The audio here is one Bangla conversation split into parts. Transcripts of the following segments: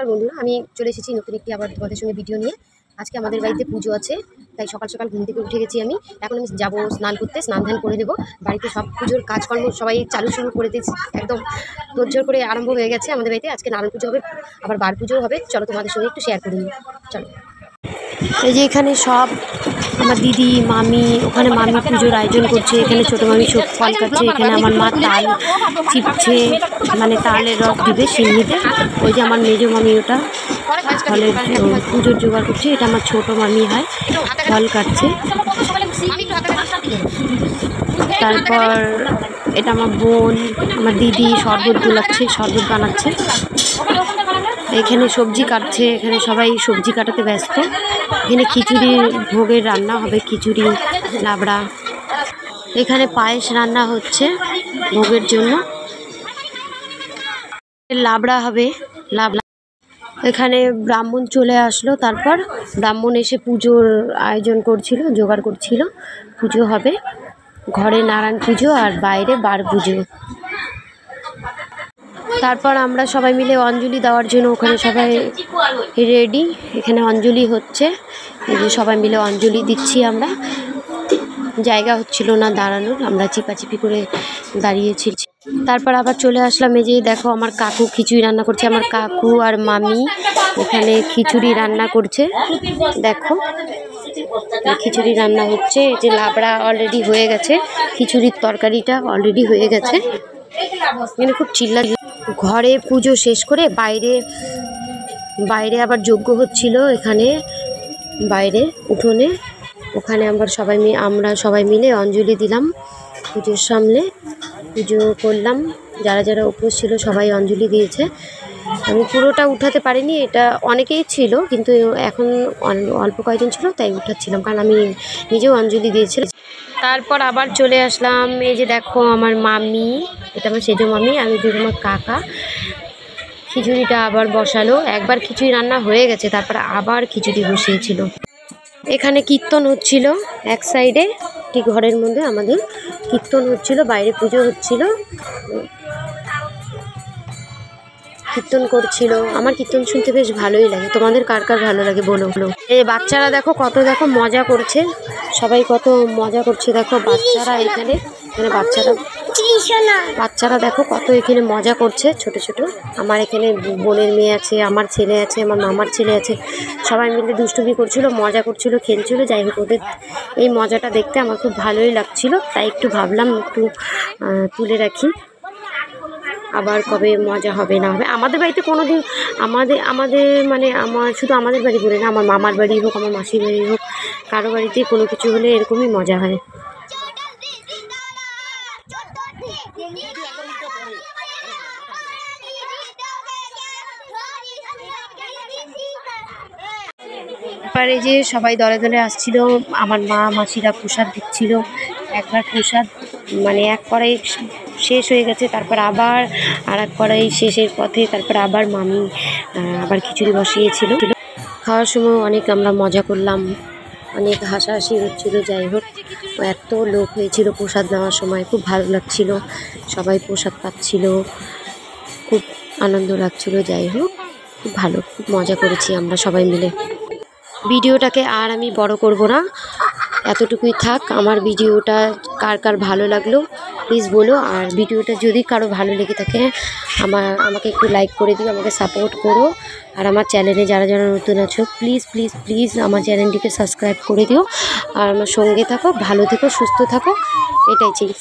নমস্কার বন্ধুরা, আমি চলে এসেছি নতুন একটি আবার তোমাদের সঙ্গে ভিডিও নিয়ে। আজকে আমাদের বাড়িতে পুজো আছে, তাই সকাল সকাল ঘুম থেকে উঠে গেছি আমি। এখন আমি যাবো স্নান করতে, স্নান ধান করে দেবো। বাড়িতে সব পুজোর কাজকর্ম সবাই শুরু করে দিয়েছি, একদম তোড়জোড় করে আরম্ভ হয়ে গেছে আমাদের বাড়িতে। আজকে নারায়ণ পুজো হবে, আবার বার পুজোও হবে। চলো তোমাদের সঙ্গে একটু শেয়ার করে নিই, চলো। এই যে এখানে সব আমার দিদি মামি, ওখানে মামি পুজোর আয়োজন করছে, এখানে ছোটো মামি সব ফল কাটছে, এখানে আমার মা তাল চিপছে, মানে তালের রস দিবে সিন্নিতে। ওই যে আমার মেজো মামি ওটা ফলের পুজোর জোগাড় করছে, এটা আমার ছোটো মামি হয়, ফল কাটছে। তারপর এটা আমার বোন, আমার দিদি শরবত গুলাচ্ছে, শরবত বানাচ্ছে। এখানে সবজি কাটছে, এখানে সবাই সবজি কাটাতে ব্যস্ত। এখানে খিচুড়ি ভোগের রান্না হবে, খিচুড়ি লাবড়া। এখানে পায়েস রান্না হচ্ছে ভোগের জন্য, লাবড়া হবে লাবড়া। এখানে ব্রাহ্মণ চলে আসলো, তারপর ব্রাহ্মণ এসে পুজোর আয়োজন করছিল, জোগাড় করছিল। পুজো হবে, ঘরে নারায়ণ পুজো আর বাইরে বার পুজো। তারপর আমরা সবাই মিলে অঞ্জলি দেওয়ার জন্য ওখানে সবাই রেডি। এখানে অঞ্জলি হচ্ছে, এই যে সবাই মিলে অঞ্জলি দিচ্ছি আমরা। জায়গা হচ্ছিল না দাঁড়ানোর, আমরা চিপাচিপি করে দাঁড়িয়েছি। তারপর আবার চলে আসলাম। এই যে দেখো আমার কাকু খিচুড়ি রান্না করছে, আমার কাকু আর মামি এখানে খিচুড়ি রান্না করছে। দেখো খিচুড়ি রান্না হচ্ছে। এই যে লাবড়া অলরেডি হয়ে গেছে, খিচুড়ির তরকারিটা অলরেডি হয়ে গেছে। এখানে খুব চিল্লা। ঘরে পুজো শেষ করে বাইরে আবার যজ্ঞ হচ্ছিল, এখানে বাইরে উঠোনে। ওখানে আমরা সবাই মিলে অঞ্জলি দিলাম পুজোর সামনে, পুজো করলাম। যারা যারা উপোস ছিল সবাই অঞ্জলি দিয়েছে। আমি পুরোটা উঠাতে পারিনি, এটা অনেকেই ছিল, কিন্তু এখন অল্প কয়েকজন ছিল তাই উঠাচ্ছিলাম, কারণ আমি নিজেও অঞ্জলি দিয়েছিলাম। তারপর আবার চলে আসলাম। এই যে দেখো আমার মামি, এটা আমার সেজো মামি, আমি দুটো আমার কাকা। খিচুড়িটা আবার বসালো, একবার খিচুড়ি রান্না হয়ে গেছে, তারপর আবার খিচুড়ি বসিয়েছিল। এখানে কীর্তন হচ্ছিল এক সাইডে, ঠিক ঘরের মধ্যে আমাদের কীর্তন হচ্ছিল, বাইরে পুজো হচ্ছিল, কীর্তন করছিল। আমার কীর্তন শুনতে বেশ ভালোই লাগে, তোমাদের কার কার ভালো লাগে বলো। এই বাচ্চারা দেখো কত মজা করছে, সবাই কত মজা করছে। দেখো বাচ্চারা এখানে বাচ্চারা দেখো কত এখানে মজা করছে, ছোট ছোট। আমার এখানে বোনের মেয়ে আছে, আমার ছেলে আছে, আমার মামার ছেলে আছে, সবাই মিলে দুষ্টুমি করছিল, মজা করছিল, খেলছিল। যাই হোক, ওদের এই মজাটা দেখতে আমার খুব ভালোই লাগছিল, তাই একটু ভাবলাম একটু তুলে রাখি। আবার কবে মজা হবে না হবে আমাদের বাড়িতে কোনো দিন, আমাদের মানে শুধু আমাদের বাড়ি বলে না, আমার মামার বাড়ি হোক, আমার মাসির বাড়ি হোক, কারো বাড়িতে কোনো কিছু হলে এরকমই মজা হয়। এবারে যে সবাই দলে দলে আসছিল, আমার মা মাসিরা প্রসাদ দিচ্ছিল। একবার প্রসাদ মানে এক কড়াই শেষ হয়ে গেছে, তারপর আবার আর এক কড়াই শেষের পথে, তারপর আবার মামি আবার খিচুড়ি বসিয়েছিল। খাওয়ার সময় অনেক আমরা মজা করলাম, অনেক হাসাহাসি হচ্ছিল। যাই হোক, এত লোক হয়েছিল প্রসাদ নেওয়ার সময়, খুব ভালো লাগছিল, সবাই প্রসাদ পাচ্ছিল, খুব আনন্দ লাগছিল। যাই হোক, খুব ভালো, খুব মজা করেছি আমরা সবাই মিলে। ভিডিওটাকে আর আমি বড় করব না, এতটুকুই থাক। আমার ভিডিওটা কার কার ভালো লাগলো প্লিজ বলো, আর ভিডিওটা যদি কারো ভালো লেগে থাকে আমাকে একটু লাইক করে দিও, আমাকে সাপোর্ট করো। আর আমার চ্যানেলে যারা যারা নতুন আছো প্লিজ প্লিজ প্লিজ আমার চ্যানেলটিকে সাবস্ক্রাইব করে দিও, আর আমার সঙ্গে থাকো, ভালো থেকো, সুস্থ থাকো, এটাই চাই।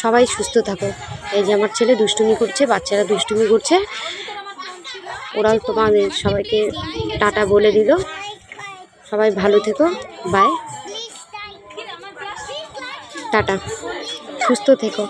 সবাই সুস্থ থাকো। এই যে আমার ছেলে দুষ্টুমি করছে, বাচ্চারা দুষ্টুমি করছে, ওরাও তোমাদের সবাইকে টাটা বলে দিল। সবাই ভালো থেকো, বাই, টাটা, সুস্থ থেকো।